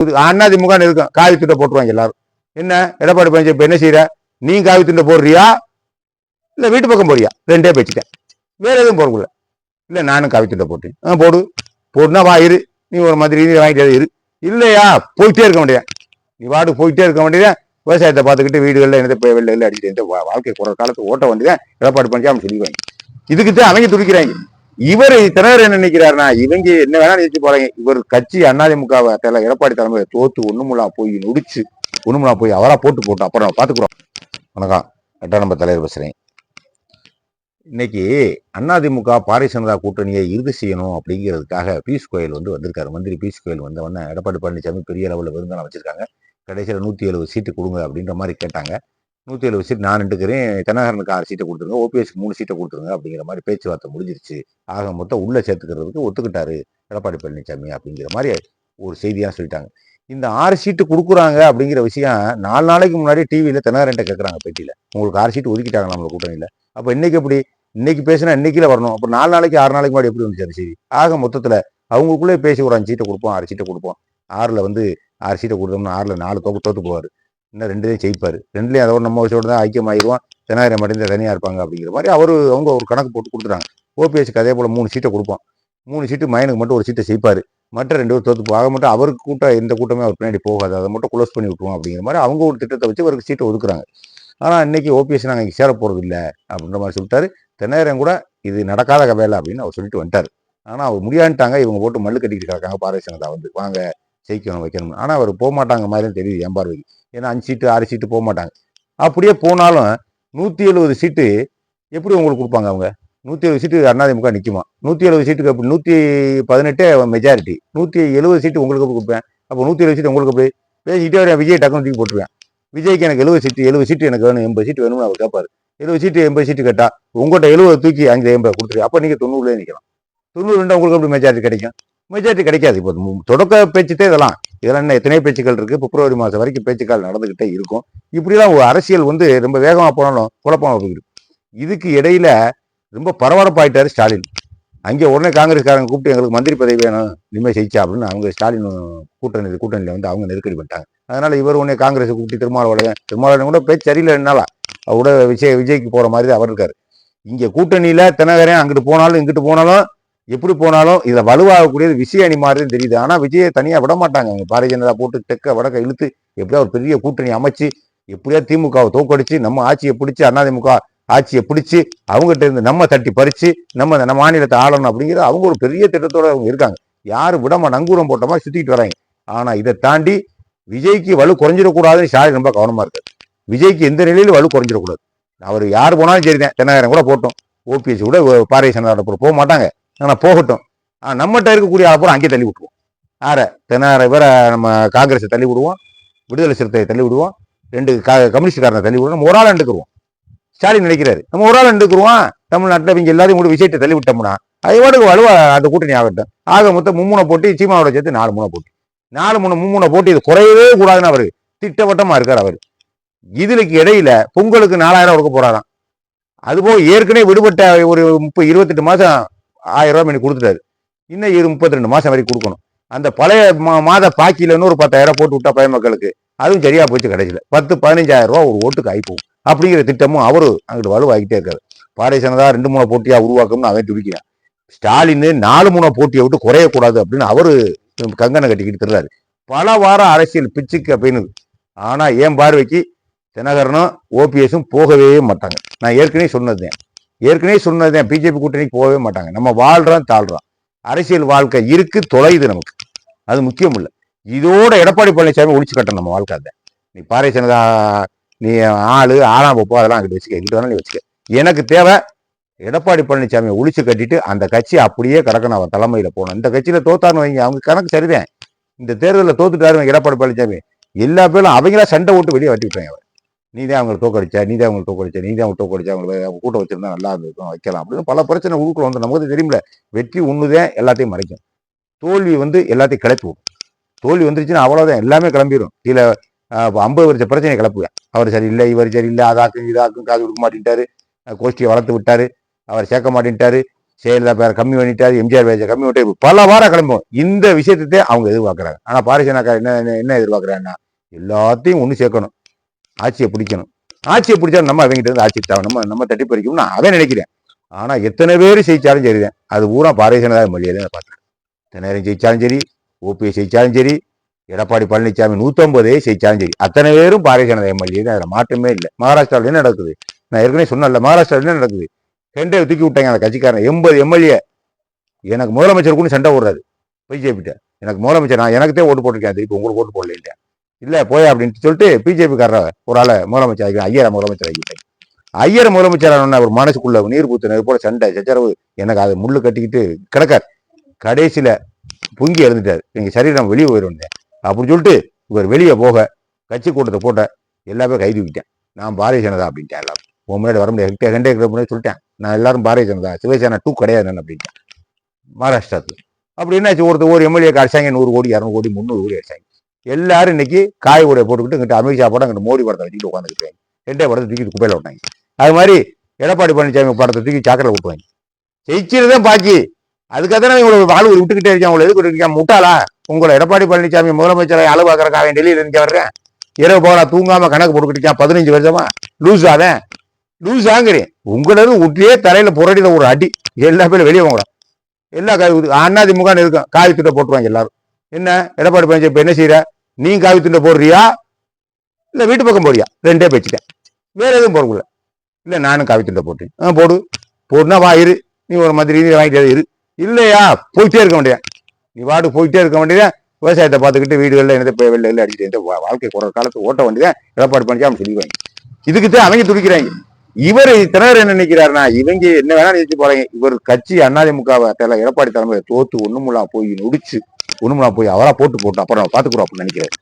அதிமுக இருக்கும், காவி துண்டை போட்டுருவாங்க எல்லாரும். என்ன எடப்பாடி பழனிசாமி இப்ப என்ன செய்யற? நீ காவி துண்டை போடுறியா இல்ல வீட்டு பக்கம் போறியா? ரெண்டே பேச்சுட்டேன், வேற எதுவும் போடக்கூடாது. இல்ல நானும் காவி துண்டை போட்டு போடு, போடுனா வா இரு, நீ ஒரு மாதிரி வாங்கிட்டு இரு, இல்லையா போயிட்டே இருக்க வேண்டியது. நீ வாடு போயிட்டே இருக்க வேண்டியது. விவசாயத்தை பார்த்துக்கிட்டு வீடுகளில் என்ன வெள்ள அடிச்சுட்டு வாழ்க்கை போற காலத்து ஓட்ட வேண்டியதான் எடப்பாடி பழனிசாமி சொல்லிடுவாங்க. இதுக்குத்தான் அவங்க துடிக்கிறாங்க. இவர் தினகர் என்ன நினைக்கிறாருன்னா, இவங்க என்ன வேணா நினைச்சு போறாங்க. இவர் கட்சி அதிமுக எடப்பாடி தலைமையில தோத்து ஒண்ணுமுல்லா போய் நொடிச்சு ஒண்ணுமுல்லா போய் அவரா போட்டு அப்புறம் பாத்துக்கிறோம். வணக்கம், 8ஆம் நம்பர் தலைவர் பேசுறேன். இன்னைக்கு அதிமுக பாரதிய ஜனதா கூட்டணியை இறுதி செய்யணும் அப்படிங்கிறதுக்காக பியூஷ் கோயல் வந்திருக்காரு. மந்திரி பியூஷ் கோயல் வந்தவொடனே எடப்பாடி பழனிசாமி பெரிய அளவில் விருந்தெல்லாம் வச்சிருக்காங்க. கடைசியில் 170 சீட்டு கொடுங்க அப்படின்ற மாதிரி கேட்டாங்க. 170 சீட் நான் நின்றுக்கிறேன், தென்னகரனுக்கு 6 சீட்டை கொடுத்துருங்க, ஓபிஎஸ்க்கு 3 சீட்டை கொடுத்துருங்க அப்படிங்கிற மாதிரி பேச்சுவார்த்தை முடிஞ்சிருச்சு. ஆக மொத்தம் உள்ள சேர்த்துக்கிறதுக்கு ஒத்துக்கிட்டாரு எடப்பாடி பழனிசாமி அப்படிங்கிற மாதிரி ஒரு செய்தியாக சொல்லிட்டாங்க. இந்த 6 சீட்டு கொடுக்குறாங்க அப்படிங்கிற விஷயம் 4 நாளைக்கு முன்னாடி டிவியில் தென்னகரன்ட்ட கேட்குறாங்க பேட்டியில், உங்களுக்கு 6 சீட்டு ஒதுக்கிட்டாங்க நம்மள கூட்டணியில், அப்போ இன்னைக்கு எப்படி? இன்னைக்கு பேசினா இன்னைக்குல வரணும், அப்போ 4 நாளைக்கு 6 நாளைக்கு முன்னாடி எப்படி வந்துச்சு அந்த செய்தி? ஆக மொத்தத்தில் அவங்களுக்குள்ளே பேசி ஒரு 5 சீட்டை கொடுப்போம், 6 சீட்டை கொடுப்போம், 6ல் 6 சீட்டை கொடுத்தோம்னா 6ல் 4 தோத்து போவார், இன்னும் 2 ஜெயிப்பார், 2லையும் அதோட நம்ம வச்சோட தான் ஐக்கியமாயிருவோம், தென்னாயிரம் மட்டும் தனியாக இருப்பாங்க அப்படிங்கிற மாதிரி அவங்க ஒரு கணக்கு போட்டு கொடுத்துறாங்க. ஓபிஎஸ்க்கு அதே போல் 3 சீட்டை கொடுப்போம், 3 சீட்டு மயனுக்கு மட்டும் ஒரு சீட்டை ஜெயிப்பார், மற்ற 2 பேர் தோத்து ஆக மட்டும் அவருக்கு கூட்டம் எந்த கூட்டமே அவர் பின்னாடி போகாது, அதை மட்டும் க்ளோஸ் பண்ணி விட்டுருவோம் அப்படிங்கிற மாதிரி அவங்க ஒரு திட்டத்தை வச்சு அவருக்கு சீட்டை ஒதுக்குறாங்க. ஆனால் இன்னைக்கு ஓபிஎஸ் நாங்கள் இங்கே சேர போகிறது இல்லை அப்படின்ற மாதிரி சொல்லிட்டாரு. தென்னாயிரம் கூட இது நடக்காத வேலை அப்படின்னு அவர் சொல்லிட்டு வந்துட்டார். ஆனால் அவர் முடியான்ட்டாங்க, இவங்க போட்டு மல்லு கட்டிக்கிட்டு கிடக்காங்க பாரதிய ஜனதா வாங்க ஜெயிக்கணும் வைக்கணும். ஆனால் அவர் போக மாட்டாங்க மாதிரி தெரியுது என் பார்வைக்கு. ஏன்னா 5 சீட்டு 6 சீட்டு போக மாட்டாங்க. அப்படியே போனாலும் 170 சீட்டு எப்படி உங்களுக்கு கொடுப்பாங்க? அவங்க 170 சீட்டு அதிமுக நிற்குமா? 170 சீட்டுக்கு அப்படி 118 மெஜாரிட்டி, 170 சீட்டு உங்களுக்கு எப்படி கொடுப்பேன்? அப்போ 170 சீட்டு உங்களுக்கு எப்படி பேசிக்கிட்டே வரேன்? விஜய் டக்குனு தூக்கி போட்டுருவேன். விஜய்க்கு எனக்கு 70 சீட்டு எனக்கு வேணும், 80 சீட்டு வேணும்னு அவர் கேட்பாரு. 70 சீட்டு 80 சீட்டு கேட்டா உங்கள்கிட்ட 70 தூக்கி 580 கொடுத்துரு, அப்போ நீங்கள் 90 நிற்கலாம். 92 உங்களுக்கு எப்படி மெஜாரிட்டி கிடைக்கும்? மெஜாரிட்டி கிடைக்காது. இப்போ தொடக்க பேச்சுட்டே இதெல்லாம் என்ன எத்தனையோ பேச்சுக்கள் இருக்கு. பிப்ரவரி மாதம் வரைக்கும் பேச்சுக்கள் நடந்துகிட்டே இருக்கும். இப்படிலாம் ஒரு அரசியல் ரொம்ப வேகமாக போனாலும் குழப்பமாக போயிடும். இதுக்கு இடையில ரொம்ப பரபரப்பாயிட்டாரு ஸ்டாலின். அங்கே உடனே காங்கிரஸ்காரங்க கூப்பிட்டு எங்களுக்கு மந்திரி பதவி வேணும் இனிமேல் ஜெயிச்சா அப்படின்னு அவங்க ஸ்டாலின் கூட்டணியில் அவங்க நெருக்கடி பண்ணிட்டாங்க. அதனால இவர் உடனே காங்கிரஸை கூப்பிட்டு திருமாவளவன் கூட பேச்சு சரியில்லை, என்னால அவரோட விஜய்க்கு போற மாதிரி அவர் இருக்காரு. இங்க கூட்டணியில தினகரன் அங்கிட்டு போனாலும் இங்கிட்டு போனாலும் எப்படி போனாலும் இதை வலுவாகக்கூடியது விஜய் அணி மாதிரி தெரியுது. ஆனா விஜயை தனியா விட மாட்டாங்க. அவங்க பாரதிய ஜனதா போட்டு தெற்க வடக்க இழுத்து எப்படியா ஒரு பெரிய கூட்டணி அமைச்சு எப்படியா திமுகவை தோக்கடிச்சு நம்ம ஆட்சியை பிடிச்சி அதிமுக ஆட்சியை பிடிச்சி அவங்ககிட்ட இருந்து நம்ம தட்டி பறிச்சு நம்ம மாநிலத்தை ஆளணும் அப்படிங்கிற அவங்க ஒரு பெரிய திட்டத்தோட அவங்க இருக்காங்க. யாரும் விடாம நங்கூரம் போட்ட மாதிரி சுத்திட்டு வராங்க. ஆனா இதை தாண்டி விஜய்க்கு வலு குறைஞ்சிடக்கூடாதுன்னு ஸ்டாலின் ரொம்ப கவனமா இருக்காரு. விஜய்க்கு எந்த நிலையிலும் வலு குறைஞ்சிடக்கூடாது. அவர் யார் போனாலும் சரிதான், தென்னகரன் கூட போட்டோம், ஓபிஎஸ் கூட பாரதிய ஜனதா போக மாட்டாங்க, ஆனா போகட்டும். நம்மகிட்ட இருக்கக்கூடிய அப்புறம் அங்கே தள்ளி விட்டுருவோம். தென்னகரன் வேற நம்ம காங்கிரஸை தள்ளி விடுவோம், விடுதலை சிறுத்தையை தள்ளி விடுவோம், 2 கம்யூனிஸ்ட்காரனை தள்ளி விடுவோம், நம்ம ஒரு ஆள் எடுத்துக்குருவோம். ஸ்டாலின் நினைக்கிறாரு நம்ம ஒரு ஆள் எடுத்துக்குருவோம். தமிழ்நாட்டில் இவங்க எல்லாத்தையும் கூட விஷயத்தை தள்ளி விட்டோம்னா அதோட வலுவா அந்த கூட்டணி ஆகட்டும். ஆக மொத்தம் 3 போட்டி, சீமாவோட சேர்த்து 4 போட்டி, 4 போட்டி, இது குறையவே கூடாதுன்னு அவரு திட்டவட்டமா இருக்காரு. அவர் இதுக்கு இடையில பொங்கலுக்கு 4000 கொடுக்க போறாராம். அதுபோக ஏற்கனவே விடுபட்ட ஒரு 28 மாசம் 1000 ரூபாய் மணி கொடுத்துட்டாரு. இன்னும் 32 மாசம் வரைக்கும் கொடுக்கணும். அந்த பழைய மாத பாக்கியில இன்னொரு 10,000 போட்டு விட்டா பழைய மக்களுக்கு அதுவும் சரியா போச்சு. கடைசியில் 10-15,000 ரூபாய் ஒரு ஓட்டுக்கு ஆயிப்போம் அப்படிங்கிற திட்டமும் அவரு அங்கிட்டு வலுவாகிட்டே இருக்காரு. பாரதிய ஜனதா 2-3 போட்டியா உருவாக்கணும்னு அவன் துடிக்கிறான். ஸ்டாலின் 4-3 போட்டியை விட்டு குறையக்கூடாது அப்படின்னு அவரு கங்கனை கட்டிக்கிட்டு தர்றாரு. பல வாரம் அரசியல் பிச்சுக்கு அப்படின்னு. ஆனா என் பார்வைக்கு தினகரனும் ஓபிஎஸும் போகவே மாட்டாங்க. நான் ஏற்கனவே சொன்னதுதான் பிஜேபி கூட்டணிக்கு போகவே மாட்டாங்க. நம்ம வாழ்றோம் தாழ்றோம், அரசியல் வாழ்க்கை இருக்கு, தொலைது, நமக்கு அது முக்கியம் இல்லை. இதோட எடப்பாடி பழனிசாமி ஒழிச்சு கட்டணும் நம்ம வாழ்க்கை. அதை நீ பாரதிய ஜனதா நீ ஆளு 6ஆம் வகுப்பு அதெல்லாம் அங்கிட்டு வச்சுக்க, எங்கிட்ட வேணாலும் நீ வச்சுக்க. எனக்கு தேவை எடப்பாடி பழனிசாமியை ஒழிச்சு கட்டிட்டு அந்த கட்சி அப்படியே கிடக்கணும், அவன் தலைமையில போகணும். இந்த கட்சியில தோத்தான்னு வைங்க, அவங்க கணக்கு சரிதான். இந்த தேர்தலில் தோத்துட்டாரு எடப்பாடி பழனிசாமி, எல்லா பேரும் அவங்களா சண்டை விட்டு வெளியே வட்டி விட்டாங்க. அவர் நீதான் அவங்களை தோக்கடிச்சா, நீதான் அவங்களை தோக்கடிச்சா, அவங்க கூட்டம் வச்சிருந்தா நல்லா இருந்திருக்கும், வைக்கலாம் அப்படின்னு பல பிரச்சனை உருக்குள்ள வந்து நமக்கு தெரியுமில்ல. வெற்றி ஒண்ணுதான் எல்லாத்தையும் மறைக்கும், தோல்வி எல்லாத்தையும் கிளப்பி விடும். தோல்வி வந்துருச்சுன்னா அவ்வளவுதான், எல்லாமே கிளம்பிடும். கீழே 50 வருஷ பிரச்சனையை கிளப்புவேன். அவர் சரியில்லை, இவர் சரியில்லை, அதாக்கும் இதாக்கும், காது கொடுக்க மாட்டேன்ட்டாரு, கோஷ்டியை வளர்த்து விட்டாரு, அவர் சேர்க்க மாட்டேன்ட்டாரு, செயலா பேரை கம்மி பண்ணிட்டாரு, எம்ஜிஆர் பேரை கம்மி பண்ணிட்டு பல வாரம் கிளம்பும். இந்த விஷயத்தை அவங்க எதிர்பார்க்கறாங்க. ஆனா பாரிசனாக்கா என்ன எதிர்பார்க்கறாங்கன்னா, எல்லாத்தையும் ஒண்ணு சேர்க்கணும், ஆட்சியை பிடிக்கணும். ஆட்சியை பிடிச்சா நம்ம அவங்ககிட்ட இருந்து ஆட்சி நம்ம நம்ம தட்டி பறிக்கணும்னு நான் அவன் நினைக்கிறேன். ஆனா எத்தனை பேர் ஜெயிச்சாலும் சரிதான், அது பூரா பாரதிய ஜனதா மொழியில நான் பார்க்கிறேன். எத்தனை நேரம் ஜெயிச்சாலும் சரி, ஓபிஎஸ் ஜெயிச்சாலும் சரி, எடப்பாடி பழனிசாமி 150 ஜெயிச்சாலும் சரி, அத்தனை பேரும் பாரதிய ஜனதா எம்எல்ஏ தான். அதுல மாற்றமே இல்லை. மகாராஷ்டிராவில் என்ன நடக்குது? நான் ஏற்கனவே சொன்னேன்ல, மகாராஷ்டிராவில் என்ன நடக்குது? கெண்டை தூக்கி விட்டாங்க அந்த கட்சிக்காரன். 80 எம்எல்ஏ எனக்கு முதலமைச்சர் கூட சண்டை போடுறாரு பிஜேபி. எனக்கு முதலமைச்சர், நான் எனக்குதே ஓட்டு போட்டிருக்கேன், திருப்பி உங்களுக்கு ஓட்டு போடல இல்ல போய் அப்படின்னு சொல்லிட்டு பிஜேபி காரர ஒரு ஆளை முதலமைச்சர் ஆகி ஐயரை முதலமைச்சர் ஆகிவிட்டாங்க. ஐயரை முதலமைச்சர் ஒரு மனசுக்குள்ள நீர் பூத்தினது போல சண்டை சச்சரவு. எனக்கு அது முள்ளு கட்டிக்கிட்டு கிடக்கார். கடைசியில பொங்கி எழுந்துட்டாரு. எங்க சரீரம் வெளியே போயிடும் அப்படின்னு சொல்லிட்டு இவர் வெளியே போக கட்சி கூட்டத்தை போட்ட எல்லாமே கைது விட்டேன். நான் பாரதிய ஜனதா அப்படின்ட்டேன். எல்லாரும் உன் முன்னாடி வர முடியாது, ஹெண்டே சொல்லிட்டேன். நான் எல்லாரும் பாரதிய ஜனதா, சிவசேனா 2 கிடையாது அப்படின்ட்டேன். மகாராஷ்டிராத்துல அப்படி என்னாச்சு, ஒரு எம்எல்ஏ அடிச்சாங்க 100 கோடி 200 கோடி 300 கோடி அடிச்சாங்க. எல்லாரும் இன்னைக்கு காய் உடைய போட்டுக்கிட்டு இங்கிட்ட அமித்ஷா படம் இங்கிட்ட மோடி படத்தை வச்சுக்கிட்டு உட்காந்துக்கிட்டாங்க. ரெண்டே படத்தை தூக்கி குப்பையில விட்டாங்க. அது மாதிரி எடப்பாடி பழனிசாமி படத்தை தூக்கி சாக்கடையில் விட்டுவாங்க. ஜெயிச்சிருதான் பாக்கி. அதுக்காக தான் உங்களை வாழ்வு விட்டுக்கிட்டே இருக்கேன். உங்களை எதுக்கு இருக்கேன் முட்டாளா? உங்களை எடப்பாடி பழனிசாமி முதலமைச்சரை அளவு பார்க்கறக்காக டெல்லியில இருக்க வர்றேன். இரவு போகலா தூங்காம கணக்கு போட்டுக்கிட்டு 15 வருஷமா லூஸாதான் லூஸாங்கிறேன். உங்களது விட்டியே தலையில புரடியில ஒரு அடி. எல்லா பேரும் வெளியே போங்கடா. எல்லா அதிமுக இருக்கும், காவி திட்ட போட்டுருவாங்க எல்லாரும். என்ன எடப்பாடி பழனிசாமி இப்ப என்ன செய்யற? நீ காவி திட்ட போடுறியா இல்ல வீட்டு பக்கம் போறியா? ரெண்டே பேச்சுட்டேன். வேற எதுவும் போறக்குள்ள இல்ல நானும் காவி திட்ட போட்டேன். போடு போடுனா வா இரு. நீ ஒரு மந்திரி வாங்கிட்டே இரு. இல்லையா போயிட்டே இருக்க வேண்டியது. நீ வாட்டுக்கு போயிட்டே இருக்க வேண்டியதா. விவசாயத்தை பார்த்துக்கிட்டு வீடுகளில் என்னது வெளில அடிச்சுட்டு வாழ்க்கை குறை காலத்து ஓட்ட வேண்டியதான் எடப்பாடி பழனிசாமி சொல்லிடுவாங்க. இதுக்குத்தான் அவங்க துடிக்கிறாங்க. இவர் திணற என்ன நினைக்கிறாருன்னா, இவங்க என்ன வேணா நினைச்சு போறாங்க. இவர் கட்சி அதிமுக எடப்பாடி தலைமையை தோத்து ஒண்ணுமுல்லா போய் நொடிச்சு ஒண்ணுமுல்லா போய் அவரா போட்டு அப்புறம் பாத்துக்கிறோம் அப்படின்னு நினைக்கிறாரு.